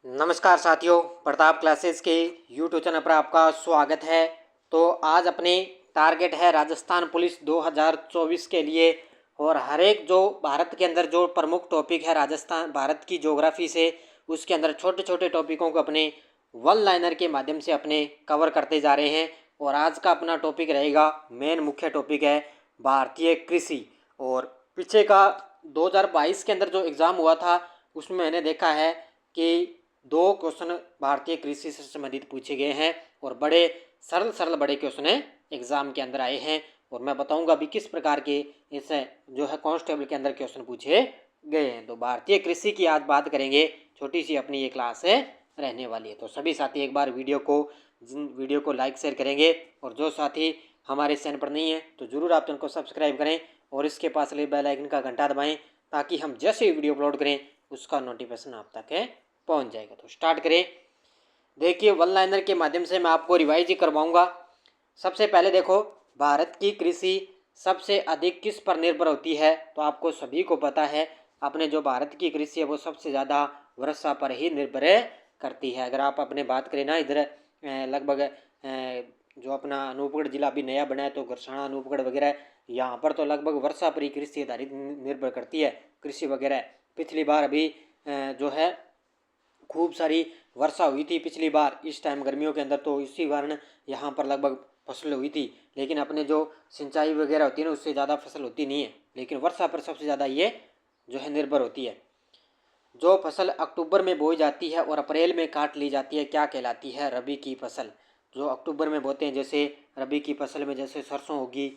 नमस्कार साथियों, प्रताप क्लासेस के यूट्यूब चैनल पर आपका स्वागत है। तो आज अपने टारगेट है राजस्थान पुलिस 2024 के लिए। और हर एक जो भारत के अंदर जो प्रमुख टॉपिक है राजस्थान भारत की ज्योग्राफी से, उसके अंदर छोटे छोटे टॉपिकों को अपने वन लाइनर के माध्यम से अपने कवर करते जा रहे हैं। और आज का अपना टॉपिक रहेगा, मेन मुख्य टॉपिक है भारतीय कृषि। और पीछे का 2022 के अंदर जो एग्ज़ाम हुआ था उसमें मैंने देखा है कि 2 क्वेश्चन भारतीय कृषि से संबंधित पूछे गए हैं और बड़े सरल बड़े क्वेश्चन एग्जाम के अंदर आए हैं। और मैं बताऊंगा अभी किस प्रकार के इस जो है कांस्टेबल के अंदर क्वेश्चन पूछे गए हैं। तो भारतीय कृषि की आज बात करेंगे, छोटी सी अपनी ये क्लास रहने वाली है। तो सभी साथी एक बार वीडियो को लाइक शेयर करेंगे, और जो साथी हमारे चैनल पर नहीं है तो ज़रूर आप चैनल को सब्सक्राइब करें और इसके पास ले बेल आइकन का घंटा दबाएं, ताकि हम जैसे ही वीडियो अपलोड करें उसका नोटिफिकेशन आप तक पहुंच जाएगा। तो स्टार्ट करें। देखिए, वन लाइनर के माध्यम से मैं आपको रिवाइज ही करवाऊंगा। सबसे पहले देखो, भारत की कृषि सबसे अधिक किस पर निर्भर होती है? तो आपको सभी को पता है, अपने जो भारत की कृषि है वो सबसे ज़्यादा वर्षा पर ही निर्भर करती है। अगर आप अपने बात करें ना, इधर लगभग जो अपना अनूपगढ़ जिला अभी नया बना है, तो गरसाना अनूपगढ़ वगैरह, यहाँ पर तो लगभग वर्षा पर ही कृषि आधारित निर्भर करती है कृषि वगैरह। पिछली बार अभी जो है खूब सारी वर्षा हुई थी पिछली बार इस टाइम गर्मियों के अंदर, तो इसी कारण यहाँ पर लगभग फसल हुई थी। लेकिन अपने जो सिंचाई वगैरह होती है ना, उससे ज़्यादा फसल होती नहीं है, लेकिन वर्षा पर सबसे ज़्यादा ये जो है निर्भर होती है। जो फसल अक्टूबर में बोई जाती है और अप्रैल में काट ली जाती है, क्या कहलाती है? रबी की फसल। जो अक्टूबर में बोते हैं, जैसे रबी की फसल में जैसे सरसों होगी,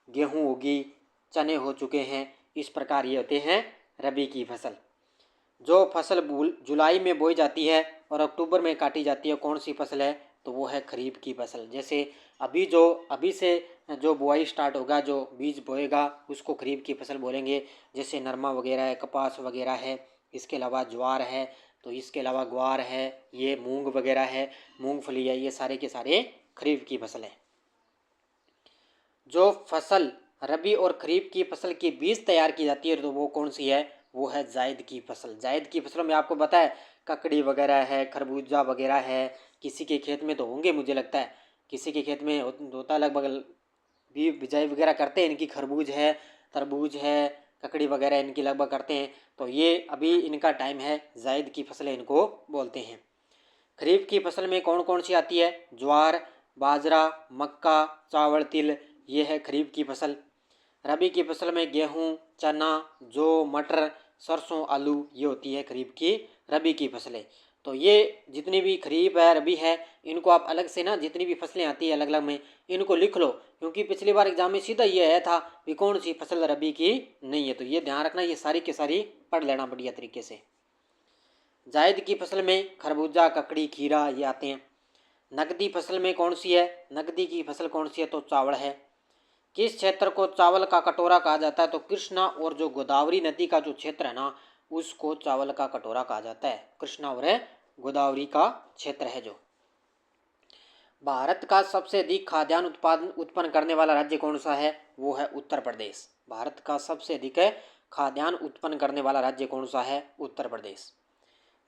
गेहूँ होगी, चने हो चुके हैं, इस प्रकार ये होते हैं रबी की फसल। जो फसल जुलाई में बोई जाती है और अक्टूबर में काटी जाती है, कौन सी फसल है? तो वो है खरीफ की फसल। जैसे अभी से जो बुआई स्टार्ट होगा, जो बीज बोएगा उसको खरीफ की फसल बोलेंगे। जैसे नरमा वगैरह है, कपास वगैरह है, इसके अलावा ज्वार है, तो इसके अलावा ग्वार है, ये मूंग वगैरह है, मूंगफली है, ये सारे के सारे खरीफ की फसल है। जो फसल रबी और खरीफ की फसल की बीज तैयार की जाती है, तो वो कौन सी है? वो है जायद की फसल। जायद की फसलों में आपको पता है ककड़ी वगैरह है, खरबूजा वगैरह है। किसी के खेत में तो होंगे, मुझे लगता है किसी के खेत में होता है, लगभग भी बिजाई वगैरह करते हैं इनकी। खरबूज है, तरबूज है, ककड़ी वगैरह इनकी लगभग करते हैं। तो ये अभी इनका टाइम है, जायद की फसलें इनको बोलते हैं। खरीफ की फसल में कौन कौन सी आती है? ज्वार, बाजरा, मक्का, चावल, तिल, ये है खरीफ की फसल। रबी की फसल में गेहूँ, चना, जौ, मटर, सरसों, आलू, ये होती है खरीफ की रबी की फसलें। तो ये जितनी भी खरीफ है, रबी है, इनको आप अलग से ना, जितनी भी फसलें आती है अलग अलग में, इनको लिख लो, क्योंकि पिछली बार एग्जाम में सीधा ये आया था कि कौन सी फसल रबी की नहीं है। तो ये ध्यान रखना, ये सारी की सारी पढ़ लेना बढ़िया तरीके से। जायद की फसल में खरबूजा, ककड़ी, खीरा ये आते हैं। नकदी फसल में कौन सी है? नकदी की फसल कौन सी है? तो चावल है। किस क्षेत्र को चावल का कटोरा कहा जाता है? तो कृष्णा और जो गोदावरी नदी का जो क्षेत्र है ना, उसको चावल का कटोरा कहा जाता है। कृष्णा और गोदावरी का क्षेत्र है जो। भारत का सबसे अधिक खाद्यान्न उत्पादन उत्पन्न करने वाला राज्य कौन सा है? वो है उत्तर प्रदेश। भारत का सबसे अधिक खाद्यान्न उत्पन्न करने वाला राज्य कौन सा है? उत्तर प्रदेश।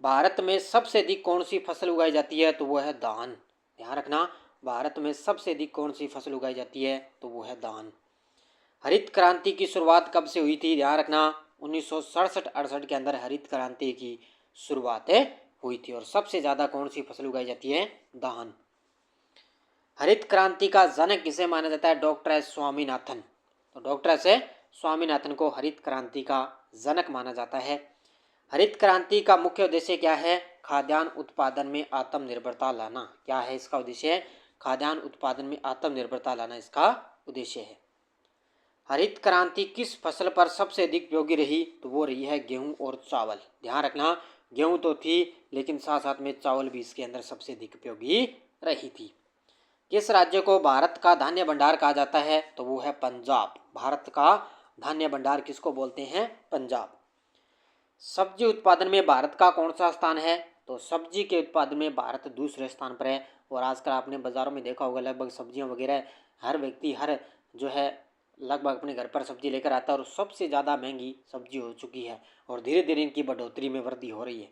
भारत में सबसे अधिक कौन सी फसल उगाई जाती है? तो वो है धान। ध्यान रखना, भारत में सबसे अधिक कौन सी फसल उगाई जाती है? तो वो है धान। हरित क्रांति की शुरुआत कब से हुई थी? ध्यान रखना, 1967-68 के अंदर हरित क्रांति की शुरुआत हुई थी। और सबसे ज़्यादा कौन सी फसल उगाई जाती है? धान। हरित क्रांति का जनक किसे माना जाता है? Doctor S Swaminathan. तो डॉक्टर एस स्वामीनाथन को हरित क्रांति का जनक माना जाता है। हरित क्रांति का मुख्य उद्देश्य क्या है? खाद्यान्न उत्पादन में आत्मनिर्भरता लाना। क्या है इसका उद्देश्य? खाद्यान्न उत्पादन में आत्मनिर्भरता लाना इसका उद्देश्य है। हरित क्रांति किस फसल पर सबसे अधिक उपयोगी रही? तो वो रही है गेहूं और चावल। ध्यान रखना, गेहूं तो थी, लेकिन साथ साथ में चावल भी इसके अंदर सबसे अधिक उपयोगी रही थी। किस राज्य को भारत का धान्य भंडार कहा जाता है? तो वो है पंजाब। भारत का धान्य भंडार किसको बोलते हैं? पंजाब। सब्जी उत्पादन में भारत का कौन सा स्थान है? तो सब्जी के उत्पादन में भारत दूसरे स्थान पर है। और आजकल आपने बाज़ारों में देखा होगा, लगभग सब्जियां वगैरह हर व्यक्ति हर जो है लगभग अपने घर पर सब्जी लेकर आता है, और सबसे ज़्यादा महंगी सब्जी हो चुकी है, और धीरे धीरे इनकी बढ़ोतरी में वृद्धि हो रही है।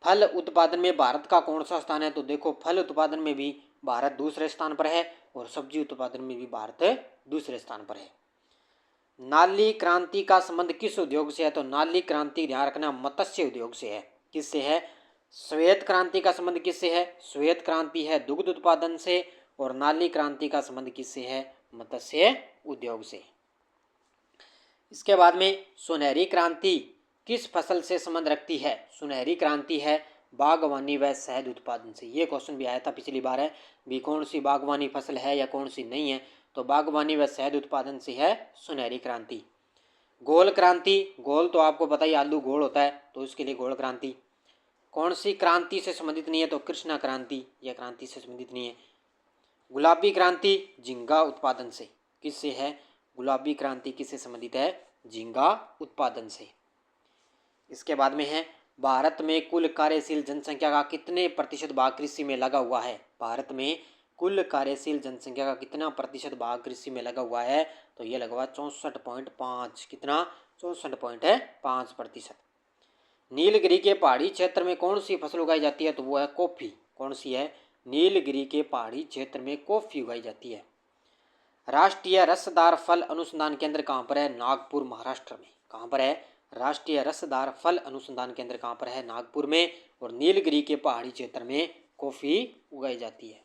फल उत्पादन में भारत का कौन सा स्थान है? तो देखो फल उत्पादन में भी भारत दूसरे स्थान पर है और सब्जी उत्पादन में भी भारत दूसरे स्थान पर है। नाली क्रांति का संबंध किस उद्योग से है? तो नाली क्रांति ध्यान रखना मत्स्य उद्योग से है। किससे है? श्वेत क्रांति का संबंध किससे है? श्वेत क्रांति है दुग्ध उत्पादन से और नाली क्रांति का संबंध किससे है? मत्स्य उद्योग से। इसके बाद में सुनहरी क्रांति किस फसल से संबंध रखती है? सुनहरी क्रांति है बागवानी व शहद उत्पादन से। ये क्वेश्चन भी आया था पिछली बार है भी कौन सी बागवानी फसल है या कौन सी नहीं है? तो बागवानी व शहद उत्पादन से है सुनहरी क्रांति। गोल क्रांति, गोल तो आपको पता ही आलू गोल होता है तो उसके लिए गोल क्रांति। कौन सी क्रांति से संबंधित नहीं है? तो कृष्णा क्रांति, यह क्रांति से संबंधित नहीं है। गुलाबी क्रांति झींगा उत्पादन से। किससे है? गुलाबी क्रांति किससे संबंधित है? झींगा उत्पादन से। इसके बाद में है भारत में कुल कार्यशील जनसंख्या का कितने प्रतिशत भाग कृषि में लगा हुआ है? भारत में कुल कार्यशील जनसंख्या का कितना प्रतिशत भाग कृषि में लगा हुआ है? तो ये लगा हुआ 64.5। कितना? 64.5%। नीलगिरी के पहाड़ी क्षेत्र में कौन सी फसल उगाई जाती है? तो वो है कॉफी। कौन सी है? नीलगिरी के पहाड़ी क्षेत्र में कॉफी उगाई जाती है। राष्ट्रीय रसदार फल अनुसंधान केंद्र कहाँ पर है? नागपुर, महाराष्ट्र में। कहाँ पर है? राष्ट्रीय रसदार फल अनुसंधान केंद्र कहाँ पर है? नागपुर में। और नीलगिरी के पहाड़ी क्षेत्र में कॉफी उगाई जाती है।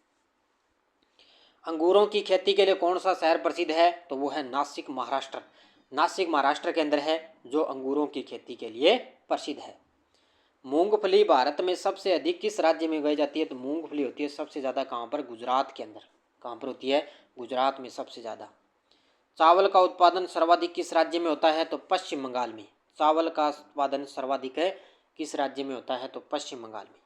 अंगूरों की खेती के लिए कौन सा शहर प्रसिद्ध है? तो वो है नासिक, महाराष्ट्र। नासिक महाराष्ट्र के अंदर है जो अंगूरों की खेती के लिए प्रसिद्ध है। मूंगफली भारत में सबसे अधिक किस राज्य में उगाई जाती है? तो मूंगफली होती है सबसे ज़्यादा कहाँ पर? गुजरात के अंदर। कहाँ पर होती है? गुजरात में सबसे ज़्यादा। चावल का उत्पादन सर्वाधिक किस राज्य में होता है? तो पश्चिम बंगाल में। चावल का उत्पादन सर्वाधिक है किस राज्य में होता है? तो पश्चिम बंगाल में।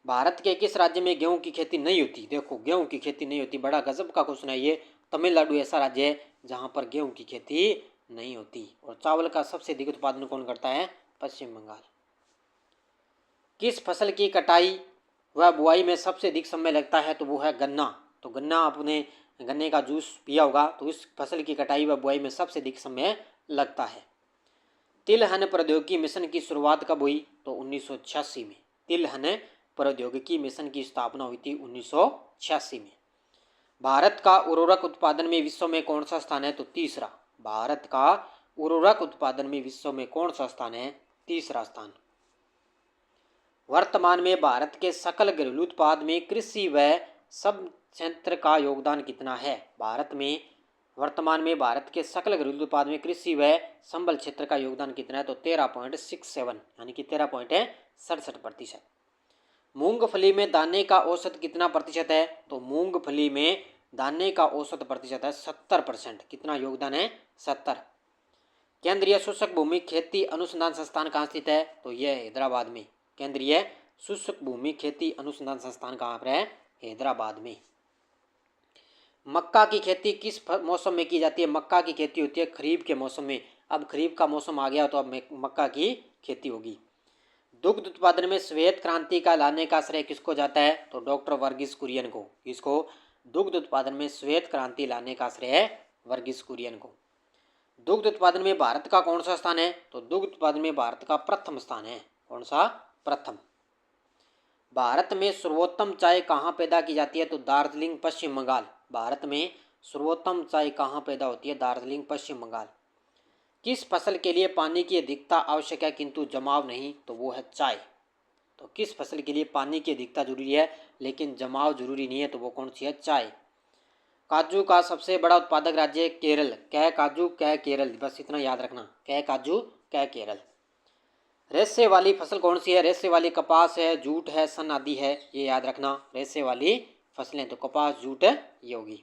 भारत के किस राज्य में गेहूं की खेती नहीं होती? देखो गेहूं की खेती नहीं होती, बड़ा गजब का क्वेश्चन है ये। तमिलनाडु ऐसा राज्य है जहां पर गेहूं की खेती नहीं होती। और चावल का सबसे अधिक उत्पादन कौन करता है? पश्चिम बंगाल। किस फसल की कटाई व बुआई में सबसे अधिक समय लगता है? तो वो है गन्ना। तो गन्ना, आपने गन्ने का जूस पिया होगा, तो इस फसल की कटाई व बुआई में सबसे अधिक समय लगता है। तिलहन प्रौद्योगिकी मिशन की शुरुआत कब हुई? तो 1986 में। तिलहन प्रौद्योगिकी मिशन की स्थापना हुई थी 1986 में। भारत का उर्वरक उत्पादन में विश्व में कौन सा स्थान है? तो तीसरा। भारत का उर्वरक उत्पादन में विश्व में कौन सा स्थान है? तीसरा स्थान। वर्तमान में भारत के सकल घरेलू उत्पाद में कृषि व सब क्षेत्र का योगदान कितना है? भारत में वर्तमान में भारत के सकल घरेलू उत्पाद में कृषि व संबल क्षेत्र का योगदान कितना है? तो 13.67 यानी कि 13.67%। मूंगफली में दाने का औसत कितना प्रतिशत है? तो मूंगफली में दाने का औसत प्रतिशत है 70%। कितना योगदान है? 70। केंद्रीय शुष्क भूमि खेती अनुसंधान संस्थान कहाँ स्थित है? तो यह हैदराबाद में। केंद्रीय शुष्क भूमि खेती अनुसंधान संस्थान कहाँ पर है? हैदराबाद में। मक्का की खेती किस मौसम में की जाती है? मक्का की खेती होती है खरीफ के मौसम में। अब खरीफ का मौसम आ गया तो अब मक्का की खेती होगी। दुग्ध उत्पादन में श्वेत क्रांति का लाने का श्रेय किसको जाता है? तो डॉक्टर वर्गीस कुरियन को। इसको दुग्ध उत्पादन में श्वेत क्रांति लाने का श्रेय वर्गीस कुरियन को। दुग्ध उत्पादन में भारत का कौन सा स्थान है? तो दुग्ध उत्पादन में भारत का प्रथम स्थान है। कौन सा? प्रथम। भारत में सर्वोत्तम चाय कहाँ पैदा की जाती है? तो दार्जिलिंग, पश्चिम बंगाल। भारत में सर्वोत्तम चाय कहाँ पैदा होती है? दार्जिलिंग, पश्चिम बंगाल। किस फसल के लिए पानी की अधिकता आवश्यक है किंतु जमाव नहीं? तो वो है चाय। तो किस फसल के लिए पानी की अधिकता जरूरी है लेकिन जमाव जरूरी नहीं है? तो वो कौन सी है? चाय। काजू का सबसे बड़ा उत्पादक राज्य है केरल। कह काजू कह केरल, बस इतना याद रखना। कह काजू कह केरल। रेशे वाली फसल कौन सी है? रेशे वाली कपास है, जूट है, सन आदि है। ये याद रखना। रेशे वाली फसलें तो कपास, जूट ये होगी।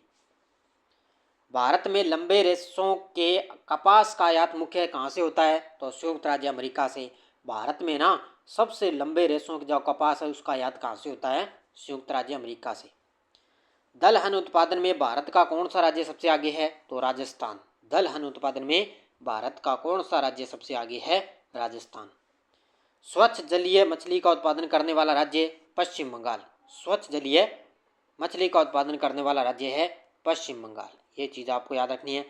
भारत में लंबे रेशों के कपास का आयात मुख्य कहाँ से होता है? तो संयुक्त राज्य अमेरिका से। भारत में ना सबसे लंबे रेशों का जो कपास है उसका आयात कहाँ से होता है? संयुक्त राज्य अमेरिका से। दलहन उत्पादन में भारत का कौन सा राज्य सबसे आगे है? तो राजस्थान। दलहन उत्पादन में भारत का कौन सा राज्य सबसे आगे है? राजस्थान। स्वच्छ जलीय मछली का उत्पादन करने वाला राज्य? पश्चिम बंगाल। स्वच्छ जलीय मछली का उत्पादन करने वाला राज्य है पश्चिम बंगाल। ये चीज़ आपको याद रखनी है।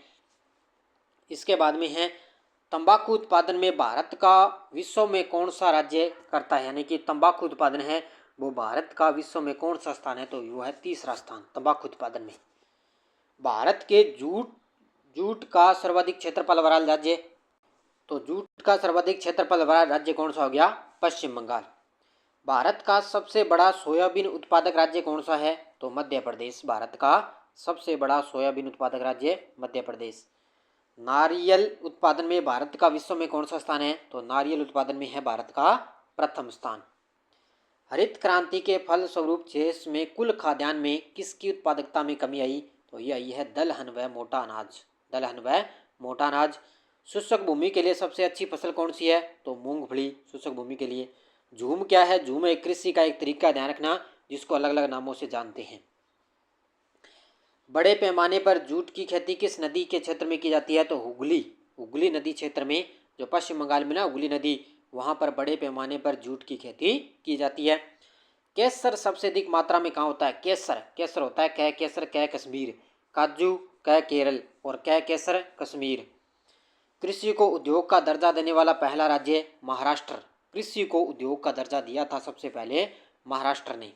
इसके बाद में है तंबाकू उत्पादन में भारत का विश्व में कौन सा राज्य करता है, यानी कि तंबाकू उत्पादन है वो भारत का विश्व में कौन सा स्थान है, तो वो है तीसरा स्थान तंबाकू उत्पादन में। भारत के जूट जूट का सर्वाधिक क्षेत्रफल वाला राज्य, तो जूट का सर्वाधिक क्षेत्रफल वाला राज्य कौन सा हो गया, पश्चिम बंगाल। भारत का सबसे बड़ा सोयाबीन उत्पादक राज्य कौन सा है, तो मध्य प्रदेश। भारत का सबसे बड़ा सोयाबीन उत्पादक राज्य मध्य प्रदेश। नारियल उत्पादन में भारत का विश्व में कौन सा स्थान है, तो नारियल उत्पादन में है भारत का प्रथम स्थान। हरित क्रांति के फल स्वरूप देश में कुल खाद्यान्न में किसकी उत्पादकता में कमी आई, तो ये आई है दलहन व मोटा अनाज। दलहन व मोटा अनाज। शुष्क भूमि के लिए सबसे अच्छी फसल कौन सी है, तो मूंगफली शुष्क भूमि के लिए। झूम क्या है, झूम एक कृषि का एक तरीका, ध्यान रखना, जिसको अलग अलग नामों से जानते हैं। बड़े पैमाने पर जूट की खेती किस नदी के क्षेत्र में की जाती है, तो हुगली। हुगली नदी क्षेत्र में, जो पश्चिम बंगाल में ना हुगली नदी, वहाँ पर बड़े पैमाने पर जूट की खेती की जाती है। केसर सबसे अधिक मात्रा में कहाँ होता है, केसर। केसर होता है कै केसर कै कश्मीर, काजू कै केरल और कै केसर कश्मीर। कृषि को उद्योग का दर्जा देने वाला पहला राज्य महाराष्ट्र। कृषि को उद्योग का दर्जा दिया था सबसे पहले महाराष्ट्र ने।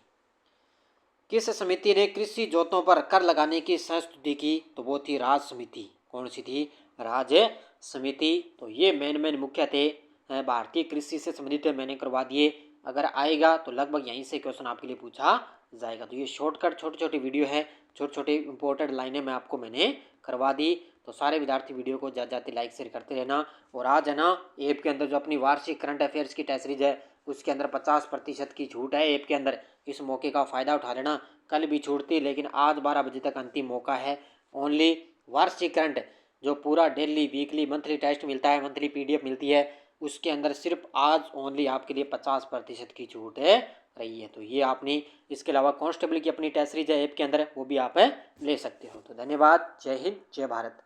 किस समिति ने कृषि जोतों पर कर लगाने की संस्तुति की, तो वो थी राज समिति। कौन सी थी, राज समिति। तो ये मेन मुख्य थे भारतीय कृषि से संबंधित मैंने करवा दिए। अगर आएगा तो लगभग यहीं से क्वेश्चन आपके लिए पूछा जाएगा। तो ये शॉर्टकट छोटी छोटी वीडियो है, छोटे छोटे इंपॉर्टेंट लाइनें मैं आपको मैंने करवा दी। तो सारे विद्यार्थी वीडियो को ज़्यादा ज़्यादा लाइक शेयर करते रहना। और आज है ना ऐप के अंदर जो अपनी वार्षिक करंट अफेयर्स की टेस्ट सीरीज है उसके अंदर 50% की छूट है ऐप के अंदर। इस मौके का फ़ायदा उठा लेना। कल भी छूट थी लेकिन आज 12 बजे तक अंतिम मौका है। ओनली वार्षिक करंट जो पूरा डेली वीकली मंथली टेस्ट मिलता है, मंथली PDF मिलती है, उसके अंदर सिर्फ आज ओनली आपके लिए 50% की छूट है रही है। तो ये आपने इसके अलावा कांस्टेबल की अपनी टेस्ट सीरीज है ऐप के अंदर, वो भी आप ले सकते हो। तो धन्यवाद। जय हिंद, जय भारत।